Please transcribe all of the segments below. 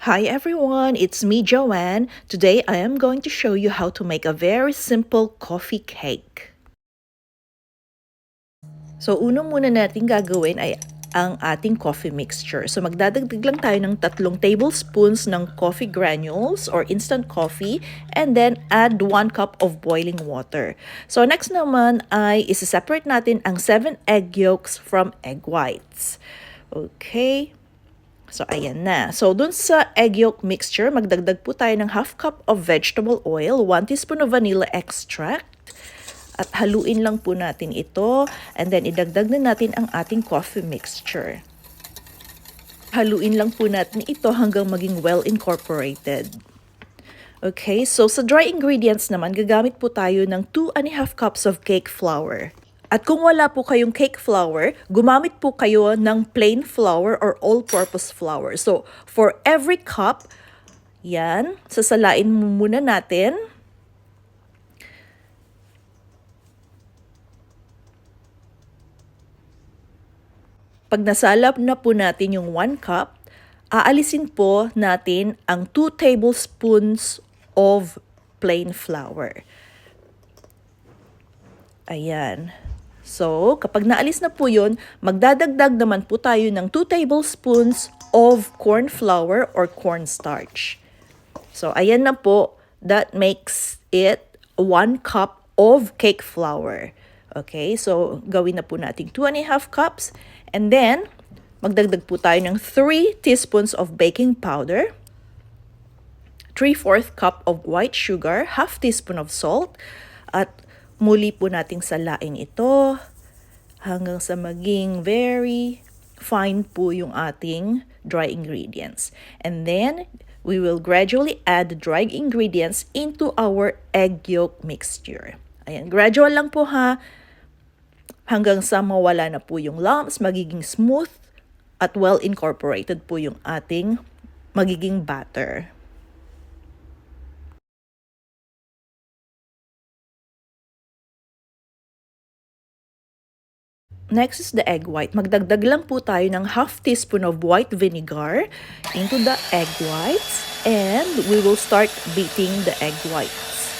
Hi everyone, it's me Joanne. Today I am going to show you how to make a very simple coffee cake. So unang muna natin gagawin ay ang ating coffee mixture. So magdadagdag lang tayo ng 3 tablespoons ng coffee granules or instant coffee and then add 1 cup of boiling water. So next naman ay isa-separate natin ang 7 egg yolks from egg whites. Okay. So, ayan na. So, dun sa egg yolk mixture, magdagdag po tayo ng half cup of vegetable oil, 1 teaspoon of vanilla extract, at haluin lang po natin ito, and then idagdag na natin ang ating coffee mixture. Haluin lang po natin ito hanggang maging well incorporated. Okay, so sa dry ingredients naman, gagamit po tayo ng 2½ cups of cake flour. At kung wala po kayong cake flour, gumamit po kayo ng plain flour or all-purpose flour. So, for every cup, yan, sasalain muna natin. Pag nasalap na po natin yung 1 cup, aalisin po natin ang 2 tablespoons of plain flour. Ayan. So, kapag naalis na po yun, magdadagdag naman po tayo ng 2 tablespoons of corn flour or cornstarch. So, ayan na po. That makes it 1 cup of cake flour. Okay, so gawin na po natin 2½ cups. And then, magdagdag po tayo ng 3 teaspoons of baking powder, 3/4 cup of white sugar, half teaspoon of salt, at muli po nating salain ito hanggang sa maging very fine po yung ating dry ingredients. And then, we will gradually add the dry ingredients into our egg yolk mixture. Ayan, gradual lang po ha, hanggang sa mawala na po yung lumps, magiging smooth at well incorporated po yung ating magiging batter. Next is the egg white. Magdagdag lang po tayo ng half teaspoon of white vinegar into the egg whites and we will start beating the egg whites.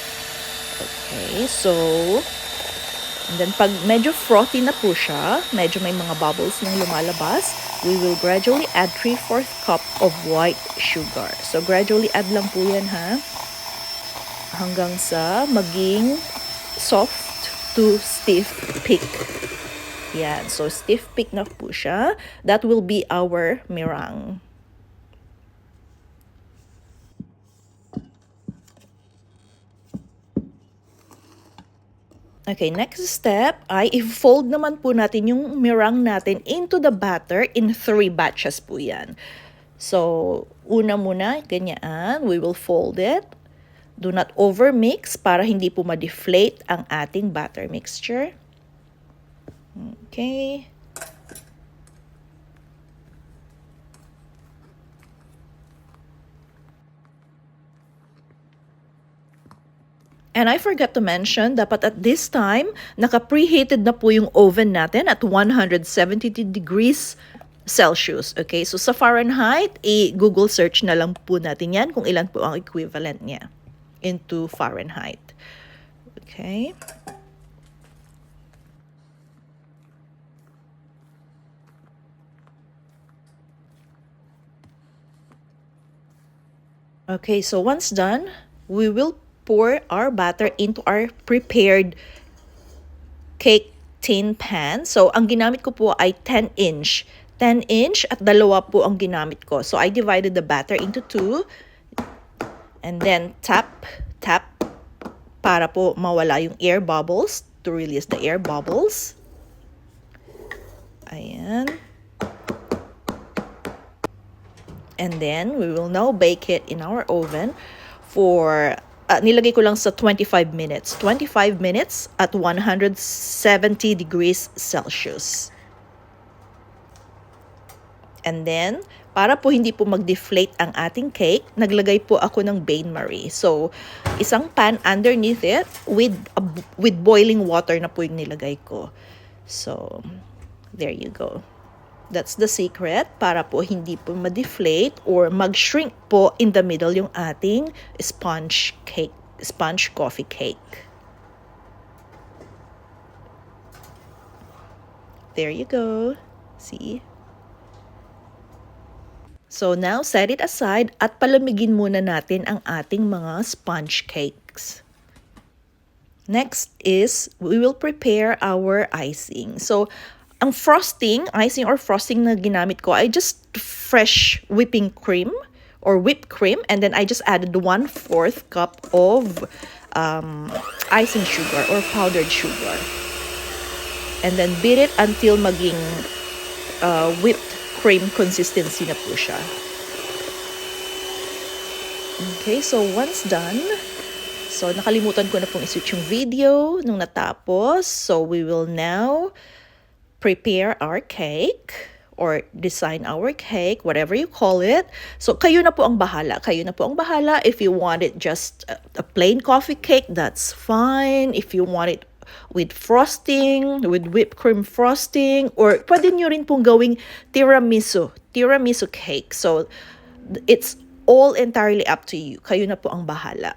Okay, so and then pag medyo frothy na po siya, medyo may mga bubbles nang lumalabas, we will gradually add 3/4 cup of white sugar. So gradually add lang po yan ha, hanggang sa maging soft to stiff peak. Yan, so stiff peak na po siya. That will be our meringue. Okay, next step ay i-fold naman po natin yung meringue natin into the batter in 3 batches po yan. So, una muna, ganyan, we will fold it. Do not overmix para hindi po ma-deflate ang ating batter mixture. Okay. And I forgot to mention, dapat at this time, naka-preheated na po yung oven natin at 170 degrees Celsius. Okay, so sa Fahrenheit, i-Google search na lang po natin yan kung ilan po ang equivalent niya into Fahrenheit. Okay. Okay, so once done, we will pour our batter into our prepared cake tin pan. So, ang ginamit ko po ay 10-inch. 10-inch at dalawa po ang ginamit ko. So, I divided the batter into 2. And then, tap para po mawala yung air bubbles, to release the air bubbles. Ayan. And then, we will now bake it in our oven for, nilagay ko lang sa 25 minutes. 25 minutes at 170 degrees Celsius. And then, para po hindi po mag-deflate ang ating cake, naglagay po ako ng bain-marie. So, isang pan underneath it with boiling water na po yung nilagay ko. So, there you go. That's the secret para po hindi po ma-deflate or mag-shrink po in the middle yung ating sponge coffee cake. There you go. See? So now, set it aside at palamigin muna natin ang ating mga sponge cakes. Next is, we will prepare our icing. So, ang icing or frosting na ginamit ko, I just fresh whipping cream or whipped cream, and then I just added 1/4 cup of icing sugar or powdered sugar. And then beat it until maging whipped cream consistency na po siya. Okay, so once done, so nakalimutan ko na pong iswitch yung video nung natapos. So we will now prepare our cake or design our cake, whatever you call it. So kayo na po ang bahala. Kayo na po ang bahala. If you want it just a plain coffee cake, that's fine. If you want it with frosting, with whipped cream frosting, or pwede nyo rin pong gawing tiramisu cake. So it's all entirely up to you. Kayo na po ang bahala.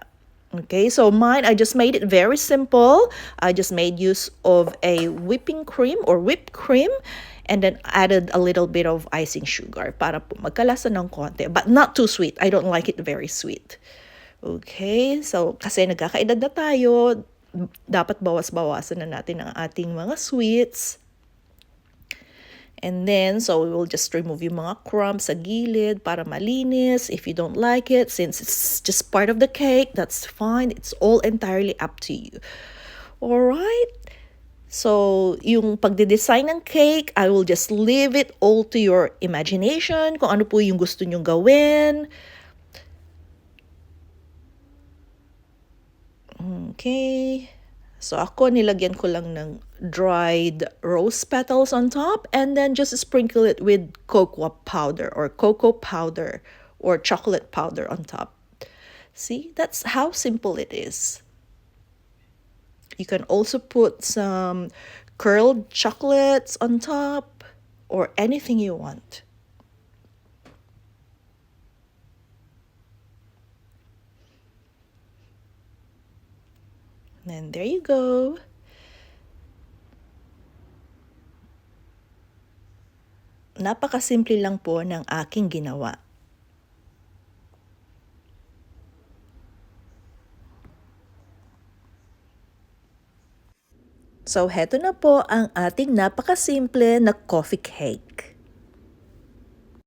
Okay, so mine, I just made it very simple. I just made use of a whipping cream or whipped cream, and then added a little bit of icing sugar para po magkalasa ng konti, but not too sweet. I don't like it very sweet. Okay, so kasi nagkakaedad na tayo, dapat bawas-bawasan na natin ang ating mga sweets. And then, so we will just remove yung mga crumbs sa gilid para malinis. If you don't like it, since it's just part of the cake, that's fine. It's all entirely up to you. Alright? So, yung pagde-design ng cake, I will just leave it all to your imagination, kung ano po yung gusto nyong gawin. Okay. So ako, nilagyan ko lang ng dried rose petals on top, and then just sprinkle it with cocoa powder or chocolate powder on top. See, that's how simple it is. You can also put some curled chocolates on top or anything you want. And there you go. Napakasimple lang po ng aking ginawa. So, heto na po ang ating napakasimple na coffee cake.